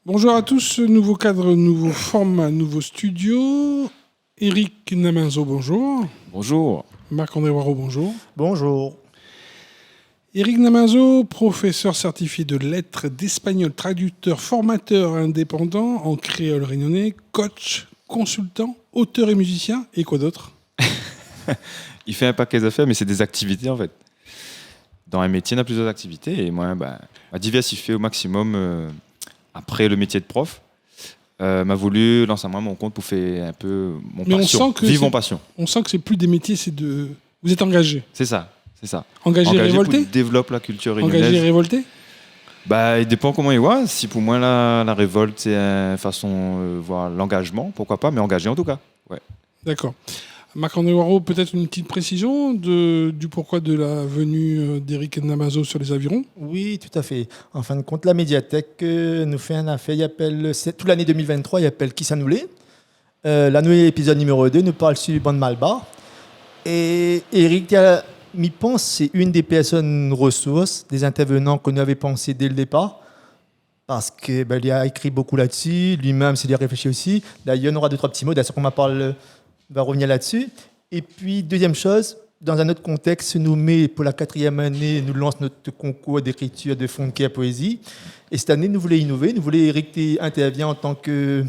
Bonjour à tous, nouveau cadre, nouveau format, nouveau studio. Eric Naminzo, bonjour. Bonjour. Marc-André Waro, bonjour. Bonjour. Eric Naminzo, professeur certifié de lettres, d'espagnol, traducteur, formateur indépendant en créole réunionnais, coach, consultant, auteur et musicien, et quoi d'autre? Il fait un paquet d'affaires, mais c'est des activités en fait. Dans un métier, on a plusieurs activités et moi, m'a diversifié au maximum après le métier de prof. M'a voulu lancer à moi mon compte pour faire un peu mon Mais passion, vivre mon passion. On sent que c'est plus des métiers, c'est de... Vous êtes engagé. C'est ça. Engagé et révolté pour développer la culture réunionnaise. Engagé et révolté. Il dépend comment il voit. Si pour moi la révolte c'est une façon voir l'engagement, pourquoi pas, mais engagé en tout cas. Ouais. D'accord. Marc-André Waro, peut-être une petite précision du pourquoi de la venue d'Eric Naminzo sur les avirons? Oui, tout à fait. En fin de compte, la médiathèque nous fait un affaire. Toute l'année 2023, il appelle Qui ça nous l'est. L'année épisode numéro 2 nous parle sur le banc de Malbar. Et Eric, m'y pense, c'est une des personnes ressources, des intervenants qu'on avait pensé dès le départ. Parce qu'il a écrit beaucoup là-dessus, lui-même s'est réfléchi aussi. D'ailleurs, on aura 2-3 petits mots, d'ailleurs, qu'on m'a parlé. Va revenir là-dessus. Et puis, deuxième chose, dans un autre contexte, nous met pour la 4e année, nous lance notre concours d'écriture de Fonke à poésie. Et cette année, nous voulons innover. Nous voulons Eric intervient en tant que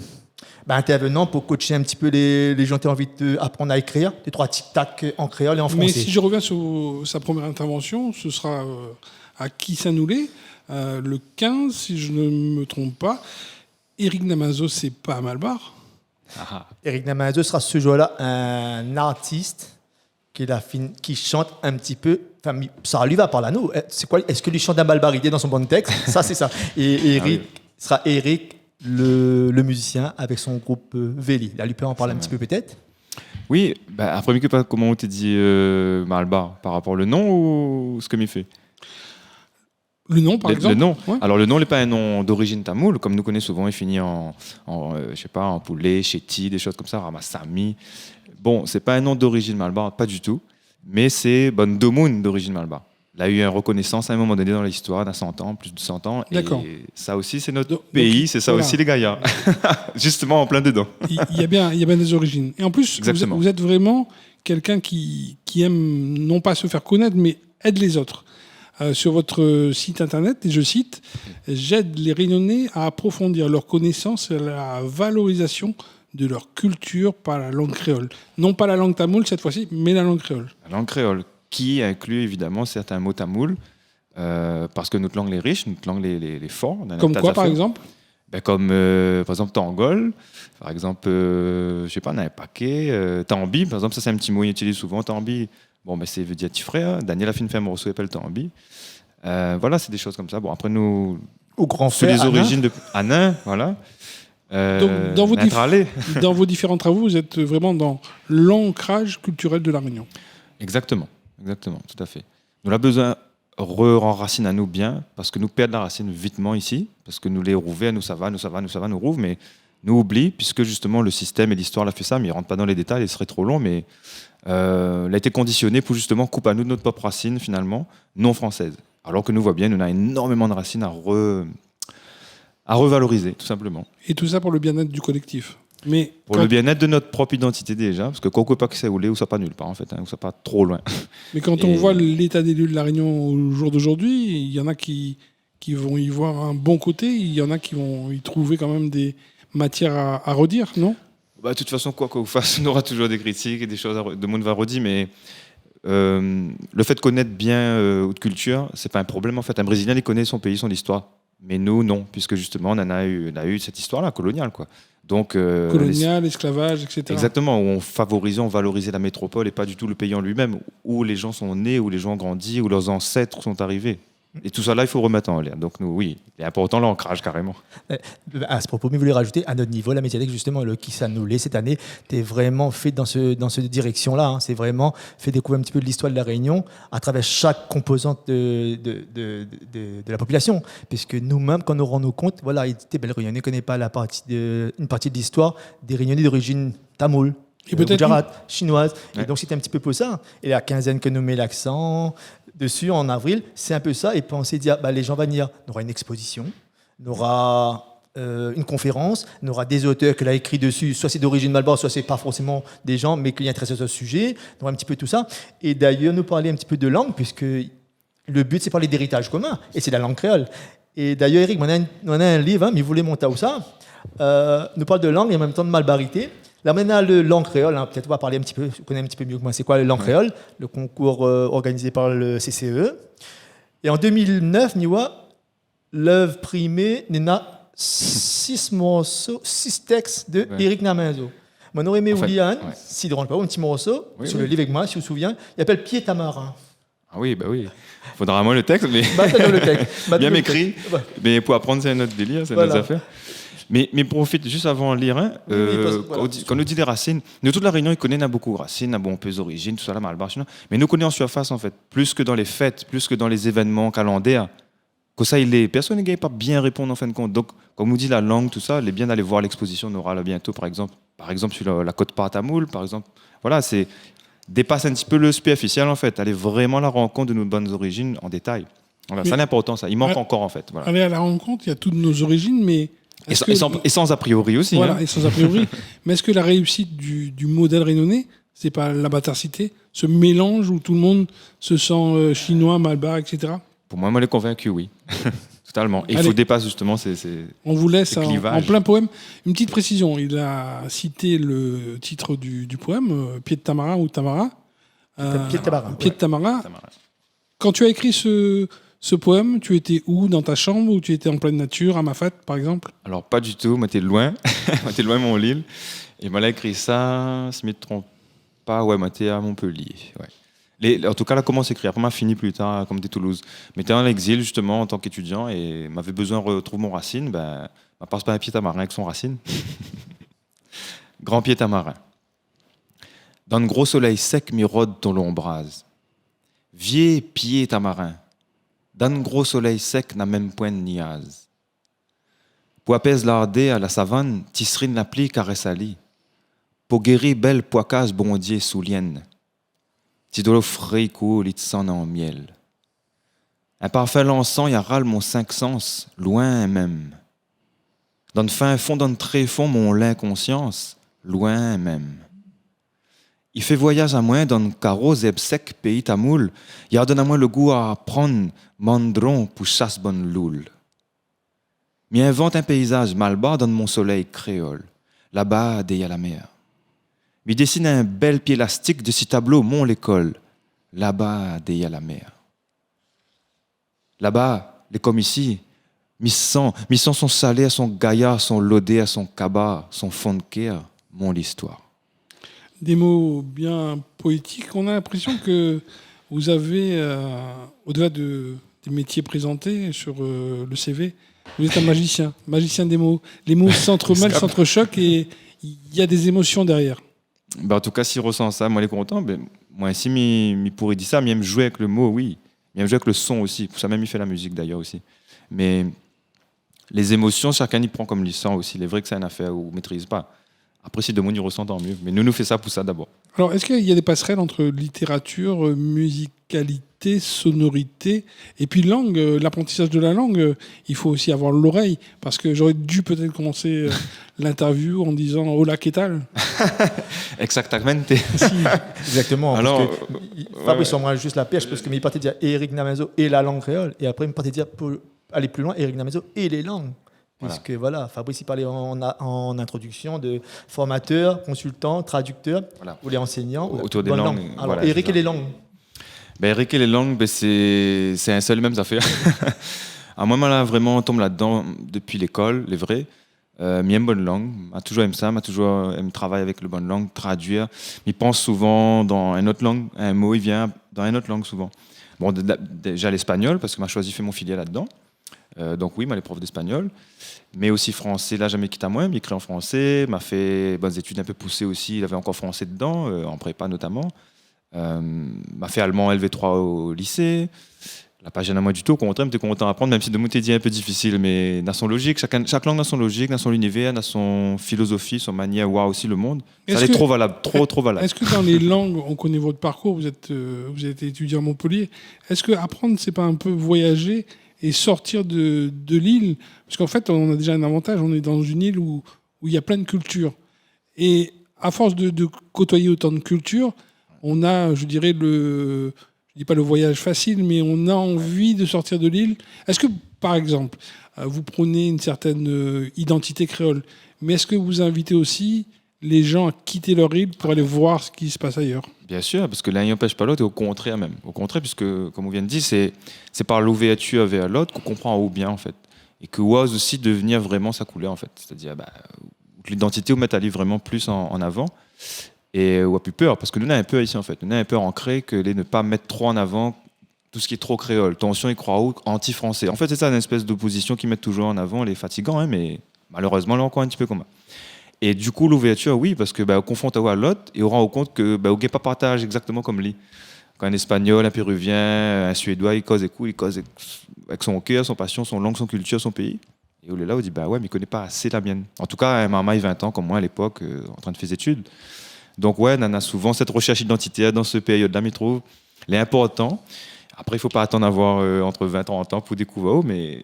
intervenant pour coacher un petit peu les gens qui ont envie d'apprendre à écrire, des 3 tic-tac en créole et en français. Mais si je reviens sur sa première intervention, ce sera à Qui ça nous l'est, le 15, si je ne me trompe pas. Eric Naminzo, c'est pas à Malbar. Eric Naminzo sera ce jour-là un artiste qui chante un petit peu. Enfin, ça lui va par là, nous. C'est quoi? Est-ce que lui chante un balbaridé dans son bon texte? Ça, c'est ça. Et Eric sera Eric, le musicien, avec son groupe Véli. Là, lui peut en parler un petit peu peut-être. Oui, après, comment on t'a dit Malbar par rapport au nom ou ce que m'y fait? Le nom, par exemple. Le nom. Ouais. Alors, le nom n'est pas un nom d'origine tamoule, comme nous connaissons souvent, il finit en poulet, chéti, des choses comme ça, ramassami. Bon, c'est pas un nom d'origine Malbar, pas du tout, mais c'est Domoun d'origine Malbar. Il a eu une reconnaissance à un moment donné dans l'histoire d'un 100 ans, plus de 100 ans. D'accord. Et ça aussi, c'est notre pays, c'est ça voilà. Aussi les Gaillards. Justement, en plein dedans. Il y a bien des origines. Et en plus, vous êtes vraiment quelqu'un qui aime non pas se faire connaître, mais aide les autres. Sur votre site internet, et je cite, « J'aide les Réunionnais à approfondir leurs connaissances et la valorisation de leur culture par la langue créole. » Non pas la langue tamoule cette fois-ci, mais la langue créole. La langue créole, qui inclut évidemment certains mots tamouls, parce que notre langue est riche, notre langue est forte. Comme quoi, par exemple? Comme, par exemple, tangol, par exemple, je sais pas, on a un paquet, tambi, par exemple, ça c'est un petit mot qu'on utilise souvent, tambi. Bon, c'est veut dire petit frère. Daniel a fait une femme morceau appelle Tambi. Voilà, c'est des choses comme ça. Bon, après nous, au grand sur frère, les origines de Anin, voilà. Donc, dans vos différents travaux, vous êtes vraiment dans l'ancrage culturel de la Réunion. Exactement, tout à fait. Nous avons besoin re-enraciner à nous bien, parce que nous perdons la racine vitement ici, parce que nous les rouvets, nous ça va, nous rouvre, mais nous oublie, puisque justement le système et l'histoire l'a fait ça, mais il ne rentre pas dans les détails, il serait trop long, mais elle a été conditionnée pour justement couper à nous de notre propre racine, finalement, non française. Alors que nous voyons bien, nous avons énormément de racines à revaloriser, tout simplement. Et tout ça pour le bien-être du collectif. Mais pour le bien-être de notre propre identité déjà, parce que quoi pas que ça roulé ou ça pas nulle part en fait, ou ça pas trop loin. Mais quand on voit l'état des lieux de la Réunion au jour d'aujourd'hui, il y en a qui vont y voir un bon côté, il y en a qui vont y trouver quand même des matières à redire, non? De toute façon, quoi qu'on fasse, on aura toujours des critiques et des choses, de monde va redire, mais le fait de connaître bien notre culture, c'est pas un problème en fait. Un Brésilien, il connaît son pays, son histoire, mais nous, non, puisque justement, on a eu cette histoire-là, coloniale, quoi. Donc, colonial, esclavage, etc. Exactement, où on favorisait, on valorisait la métropole et pas du tout le pays en lui-même, où les gens sont nés, où les gens ont grandi, où leurs ancêtres sont arrivés. Et tout ça là, il faut remettre en l'air. Donc nous, oui, il est important l'ancrage carrément. À ce propos, je voulais rajouter à notre niveau, la médiathèque justement, le Qui ça nous l'est cette année, t'es vraiment fait dans cette direction-là. Hein. C'est vraiment fait découvrir un petit peu de l'histoire de la Réunion à travers chaque composante de la population. Puisque nous-mêmes, quand nous rendons compte, voilà, les Réunionnais ne connaissent pas une partie de l'histoire des Réunionnais d'origine tamoule. Et peut-être Gujarat, chinoise. Ouais. Et donc c'était un petit peu pour ça. Et la quinzaine que nous met l'accent dessus en avril, c'est un peu ça. Et puis on s'est dit, les gens vont venir. On aura une exposition, on aura une conférence. On aura des auteurs qu'elle a écrit dessus, soit c'est d'origine malbar, soit c'est pas forcément des gens, mais qui intéressent à ce sujet. On aura un petit peu tout ça. Et d'ailleurs, nous parler un petit peu de langue, puisque le but, c'est parler d'héritage commun, et c'est la langue créole. Et d'ailleurs, Eric, on a un livre, mais il voulait monter à ça. Nous parle de langue et en même temps de malbarité. Là, maintenant, le langue créole, peut-être on va parler un petit peu, vous connaissez un petit peu mieux que moi, c'est quoi le langue créole, le concours organisé par le CCE. Et en 2009, Niwa, l'œuvre primée, n'a 6 morceaux, 6 textes de Éric Namenzo. Mon aurait aimé Ouliane, s'il ne rentre pas, un petit morceau, sur le livre avec moi, si vous vous souvenez, il s'appelle Pied Tamarin. Ah oui, bah oui. Faudra moins le texte, mais le texte. Bien m'écrit. Mais pour apprendre, c'est un autre délire, c'est notre affaire. Mais profite juste avant de lire, quand on nous dit des racines, nous toute la Réunion, ils connaissent beaucoup racines, un peu d'origine, tout ça là, malbar, mais nous connaissons en surface en fait, plus que dans les fêtes, plus que dans les événements calendaires. Que ça, personne n'est pas bien répondre en fin de compte. Donc, comme on dit la langue, tout ça, il est bien d'aller voir l'exposition, on aura là bientôt, par exemple sur la côte Partamoul, par exemple. Voilà, c'est dépasse un petit peu le superficiel en fait, aller vraiment à la rencontre de nos bonnes origines en détail. Voilà, ça c'est important, ça. Il manque encore en fait. Voilà. Aller à la rencontre, il y a toutes nos origines, mais et sans a priori aussi. Voilà, et sans a priori. Mais est-ce que la réussite du modèle réunionnais, c'est pas la bâtarcité, ce mélange où tout le monde se sent chinois, malbar, etc. Pour moi, je suis convaincu, oui. Totalement. Et il faut dépasser justement ces on vous laisse en plein poème. Une petite précision, il a cité le titre du poème, Pied de Tamarin ou Tamarin. Pied de Tamarin. Pied de Tamarin. Quand tu as écrit ce poème, tu étais où, dans ta chambre, ou tu étais en pleine nature, à Mafat, par exemple? Alors, pas du tout. Moi, j'étais loin. J'étais loin de mon île. Et moi, j'ai écrit ça, si je ne me trompe pas, moi, j'étais à Montpellier. Ouais. En tout cas, là, comment s'écrire. Après, m'a fini plus tard, comme des Toulouse. Mais j'étais en exil, justement, en tant qu'étudiant, et m'avait besoin de retrouver mon racine. Je passe par un pied tamarin avec son racine. Grand pied tamarin. Dans le gros soleil sec, mirode ton long brase. Vieux pied tamarin. Dans le gros soleil sec, n'a même point de niaz. Pour apaiser l'ardé à la savane, tisserine l'appli caresse à lit. Pour guérir belle poicase bondier sous lienne. Tidolo frais cool, il te sent en miel. Un parfait l'encens, y a râle mon cinq sens, loin même. Dans le fin fond, dans le tréfond, mon l'inconscience, loin même. Il fait voyage à moi dans le carreau, zeb sec, pays tamoul. Il a donné à moi le goût à prendre mandron pour chasse bonne loule. M'y invente un paysage malbar dans mon soleil créole. Là-bas, derrière la mer. Il dessine un bel pied élastique de ce tableau Mont l'école. Là-bas, derrière la mer. Là-bas, les comme ici, mi sent son salé à son gaillard, son lodé à son cabas, son fond de cœur, mon l'histoire. Des mots bien poétiques. On a l'impression que vous avez, au-delà des métiers présentés sur le CV, vous êtes un magicien des mots. Les mots s'entremêlent, s'entrechoquent et il y a des émotions derrière. En tout cas, s'il ressent ça, moi, il est content. Moi, si il pourrait dire ça, il aime jouer avec le mot, oui. Il aime jouer avec le son aussi. Pour ça, même, il fait la musique d'ailleurs aussi. Mais les émotions, chacun y prend comme il sent aussi. Il est vrai que c'est une affaire où on ne maîtrise pas. Après, si Demone y ressent, tant mieux. Mais nous fait ça pour ça d'abord. Alors, est-ce qu'il y a des passerelles entre littérature, musicalité, sonorité et puis langue, l'apprentissage de la langue? Il faut aussi avoir l'oreille. Parce que j'aurais dû peut-être commencer l'interview en disant « Hola, ¿qué tal ?» Exactement. Exactement. Alors, Fabrice moi juste la pêche, parce qu'il partait dire Éric Namenzo et la langue créole. Et après, il partait dire, pour aller plus loin, Éric Namenzo et les langues. Puisque voilà, Fabrice il parlait en introduction de formateur, consultant, traducteur, ou les enseignants. Autour des langues. Alors, voilà, Éric et les langues. Éric et les langues, c'est un seul et même affaire. Moi, là, vraiment, on tombe là-dedans depuis l'école, les vrais. J'aime bonne langue, m'a toujours aimé ça, m'a toujours aimé travailler avec la bonne langue, traduire. Il pense souvent dans une autre langue, un mot, il vient dans une autre langue souvent. Bon, déjà l'espagnol, parce que m'a choisi de faire mon filière là-dedans. Donc oui, m'a les profs d'espagnol, mais aussi français. Là, jamais quitté à moi, m'écrit en français, m'a fait bonnes études un peu poussées aussi. Il avait encore français dedans, en prépa notamment. M'a fait allemand LV3 au lycée. La pas gêné à moi du tout, au contraire, j'étais content d'apprendre, même si de mots dit un peu difficile, mais dans son logique, chaque langue dans son logique, dans son univers, dans son philosophie, son manière, voir aussi le monde. Ça est trop valable, trop valable. Est-ce que dans les langues, on connaît votre parcours, vous êtes étudiant à Montpellier, est-ce que apprendre, c'est pas un peu voyager et sortir de l'île. Parce qu'en fait, on a déjà un avantage, on est dans une île où il y a plein de cultures. Et à force de côtoyer autant de cultures, on a, je dirais, je dis pas le voyage facile, mais on a envie de sortir de l'île. Est-ce que, par exemple, vous prenez une certaine identité créole, mais est-ce que vous invitez aussi les gens à quitter leur île pour aller voir ce qui se passe ailleurs? Bien sûr, parce que l'un n'empêche pas l'autre, et au contraire même. Au contraire, puisque, comme on vient de dire, c'est par l'ouverture vers l'autre qu'on comprend où bien, en fait. Et que ose aussi devenir vraiment sa couleur, en fait. C'est-à-dire, l'identité, on met à aller vraiment plus en avant. Et on a plus peur, parce que nous, on a un peu ici, en fait. Nous, on a un peu ancré que les ne pas mettre trop en avant tout ce qui est trop créole. Tension et croix anti-français. En fait, c'est ça, une espèce d'opposition qu'ils mettent toujours en avant, les fatigants, hein, mais malheureusement, là encore un petit peu commun. Et du coup, l'ouverture, oui, parce que on confronte à l'autre et on rend compte que on ne pas partage exactement comme lui. Quand un Espagnol, un Péruvien, un Suédois, il cause avec son cœur, son passion, son langue, son culture, son pays. Et on est là, on dit, ouais, mais il ne connaît pas assez la mienne. En tout cas, maman, il a 20 ans, comme moi à l'époque, en train de faire des études. Donc, ouais, on a souvent cette recherche identitaire dans ce période-là, je trouve. Elle est importante. Après, il ne faut pas attendre d'avoir entre 20 et 30 ans pour découvrir, mais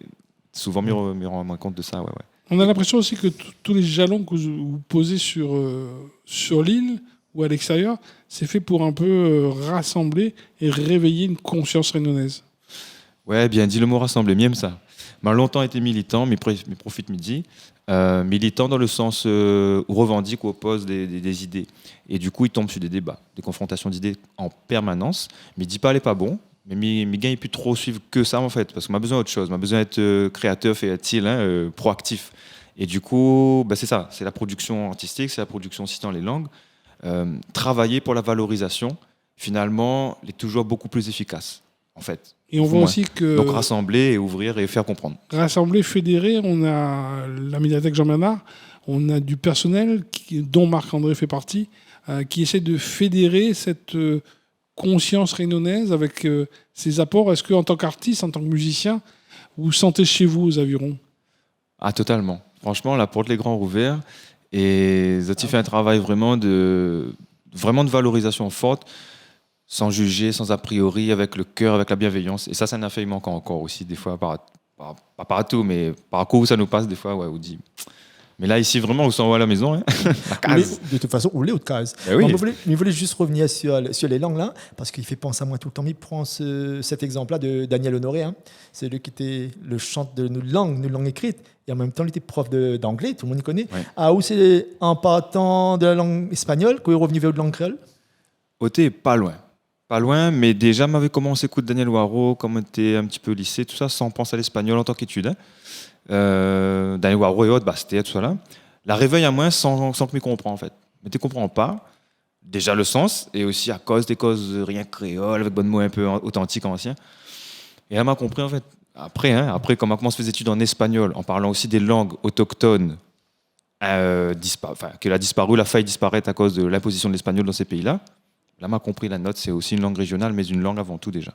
souvent, me rendre compte de ça, ouais. On a l'impression aussi que tous les jalons que vous posez sur l'île ou à l'extérieur, c'est fait pour un peu rassembler et réveiller une conscience réunionnaise. Ouais, bien dit le mot rassembler, mieux ça. J'ai longtemps été militant, mais profite midi. Militant dans le sens où revendique ou oppose des idées. Et du coup, il tombe sur des débats, des confrontations d'idées en permanence. Mais il dit pas, elle n'est pas bon. Mais mes gars, il plus trop suivre que ça, en fait, parce qu'on a besoin d'autre chose. On a besoin d'être créatif et proactif. Et du coup, c'est ça. C'est la production artistique, c'est la production aussi dans les langues. Travailler pour la valorisation, finalement, est toujours beaucoup plus efficace, en fait. Et on voit aussi que... Donc rassembler et ouvrir et faire comprendre. Rassembler, fédérer, on a la médiathèque Jean-Bernard, on a du personnel, dont Marc-André fait partie, qui essaie de fédérer cette conscience réunionnaise avec ses apports. Est-ce qu'en tant qu'artiste, en tant que musicien, vous sentez chez vous aux Avirons? Ah, totalement. Franchement, la porte les grands ouverts. Et Zoti fait un travail vraiment de valorisation forte, sans juger, sans a priori, avec le cœur, avec la bienveillance. Et ça un affaire, il manque encore aussi, des fois, pas partout, mais par quoi ça nous passe, des fois, ouais, on dit... Mais là, ici, vraiment, on s'envoie à la maison. Hein. De toute façon, on est autre case. Oui. Je voulais juste revenir sur les langues, là, parce qu'il fait penser à moi tout le temps. Il prend cet exemple-là de Daniel Honoré. Hein. C'est lui qui était le chant de nos langues écrites. Et en même temps, il était prof d'anglais, tout le monde le connaît. Ouais. Ah, où c'est en partant de la langue espagnole qu'il est revenu vers la langue créole? Oté, pas loin. Pas loin, mais déjà, m'avait commencé à écouter Daniel Waro, quand on était un petit peu au lycée, tout ça, sans penser à l'espagnol en tant qu'étude. Hein. Daniel Waro et autres, c'était tout ça là. La réveille à moins sans que je comprenne en fait. Mais tu ne comprends pas déjà le sens et aussi à cause des causes rien créole avec bon mots un peu authentiques anciens. Et elle m'a compris en fait. Après quand on commence à faire des études en espagnol, en parlant aussi des langues autochtones, qu'elle a disparu, la faille disparaître à cause de l'imposition de l'espagnol dans ces pays-là. Là, m'a compris la note, c'est aussi une langue régionale, mais une langue avant tout déjà.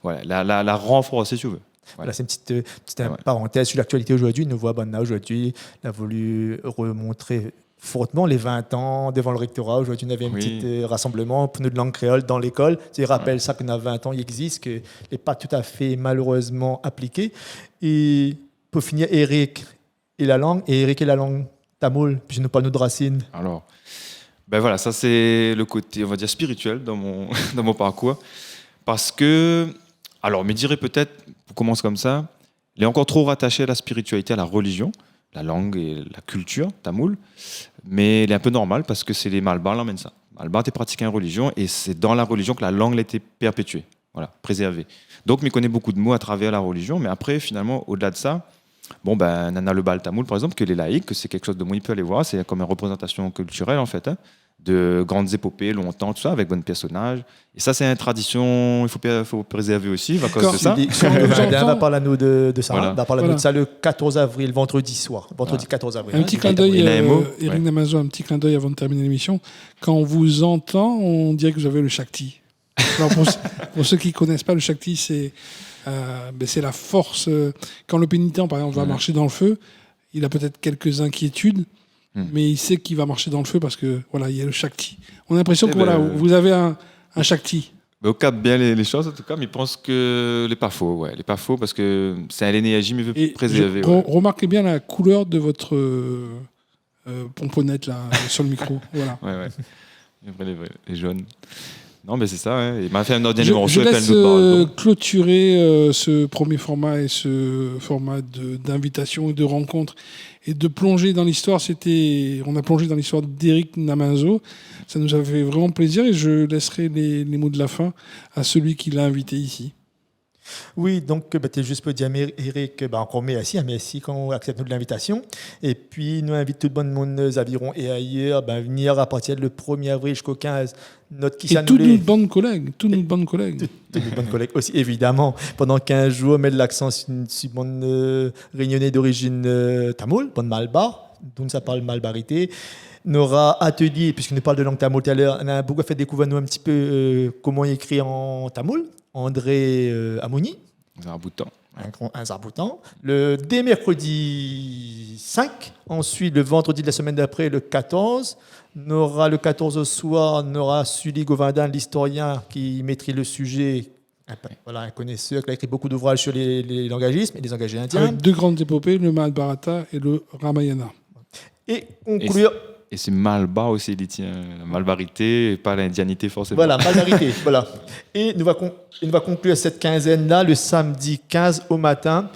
Voilà, la renforcer si tu veux. Voilà, c'est une petite parenthèse sur l'actualité aujourd'hui. Nous voit Banna aujourd'hui, il a voulu remontrer fortement les 20 ans devant le rectorat. Aujourd'hui, on avait un petit rassemblement pour nous de langue créole dans l'école. Il rappelle ça qu'on a 20 ans, il existe, qu'il n'est pas tout à fait malheureusement appliqué. Et pour finir, Eric et la langue tamoul, puis je nous parle de racines. Alors, voilà, ça c'est le côté, on va dire, spirituel dans mon parcours. Parce que, alors, me dirait peut-être, pour commencer comme ça, il est encore trop rattaché à la spiritualité, à la religion, la langue et la culture tamoul, mais il est un peu normal parce que c'est les Malbars qui emmènent ça. Malbar était pratiqué en religion et c'est dans la religion que la langue a été perpétuée, voilà, préservée. Donc, je connais beaucoup de mots à travers la religion, mais après, finalement, au-delà de ça, Nana le Bal tamoul, par exemple, que les laïcs, que c'est quelque chose de moins, il peut aller voir, c'est comme une représentation culturelle, en fait, hein, de grandes épopées, longtemps, tout ça, avec bons personnages. Et ça, c'est une tradition, il faut préserver aussi, à cause de ça. On va parler à nous de ça. Voilà. On va parler de ça le 14 avril, vendredi soir. Vendredi 14 avril. Un petit clin d'œil, Eric Namazo, un petit clin d'œil avant de terminer l'émission. Quand on vous entend, on dirait que vous avez le Shakti. Alors pour ceux qui ne connaissent pas, le Shakti, c'est la force. Quand le pénitent, par exemple, va marcher dans le feu, il a peut-être quelques inquiétudes, mais il sait qu'il va marcher dans le feu parce que voilà, il y a le Shakti. On a l'impression que vous avez un Shakti. Au cap bien les choses en tout cas, mais je pense que n'est pas faux, ouais, n'est pas faux parce que c'est l'énergie mais veut préserver. Remarquez bien la couleur de votre pomponnette là sur le micro, voilà. Ouais. Les jaunes. Non, mais c'est ça. Ouais. Il m'a fait un ordre numéro. Je laisse clôturer ce premier format et ce format d'invitation et de rencontre et de plonger dans l'histoire. On a plongé dans l'histoire d'Éric Namazo. Ça nous a fait vraiment plaisir et je laisserai les mots de la fin à celui qui l'a invité ici. Oui, donc tu juste pour dire Eric, encore merci quand on accepte notre l'invitation. Et puis nous invite tout le monde aux avirons et ailleurs venir à partir du 1er avril jusqu'au 15. Toutes nos bonnes collègues. Toutes nos bonnes collègues aussi, évidemment. Pendant 15 jours, mettre l'accent sur une bonne réunionnais d'origine tamoul, bonne malbar, dont ça parle malbarité. On aura atelier, puisqu'on nous parle de langue tamoul tout à l'heure, on a beaucoup fait découvrir nous un petit peu comment écrire en tamoul. André Amouni. Un Zarboutan. Dès mercredi 5. Ensuite, le vendredi de la semaine d'après, le 14. On aura le 14 au soir, on aura Sully Govindin, l'historien qui maîtrise le sujet. Un connaisseur qui a écrit beaucoup d'ouvrages sur les langagismes et les engagés indiens. Avec 2 grandes épopées, le Mahabharata et le Ramayana. Et conclure. Et c'est Malbar aussi, il tient la malbarité et pas l'indianité forcément. Voilà, malbarité, voilà. Et nous va conclure cette quinzaine-là le samedi 15 au matin.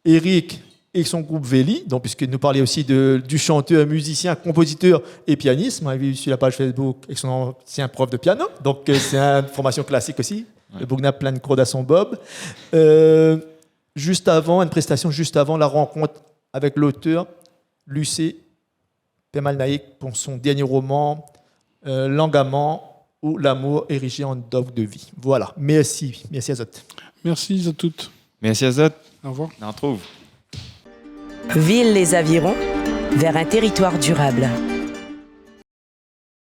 Eric et son groupe Véli, donc puisqu'il nous parlait aussi du chanteur, musicien, compositeur et pianiste. On a vu sur la page Facebook avec son ancien prof de piano. Donc c'est une formation classique aussi. Ouais. Le Bougna plein de cordes à son bob. Une prestation juste avant la rencontre avec l'auteur Lucé Pemal Naïk pour son dernier roman L'Engament ou l'amour érigé en dogme de vie. Voilà. Merci Azot. Merci à toutes. Merci Azot. Au revoir. On retrouve. Ville les Avirons vers un territoire durable.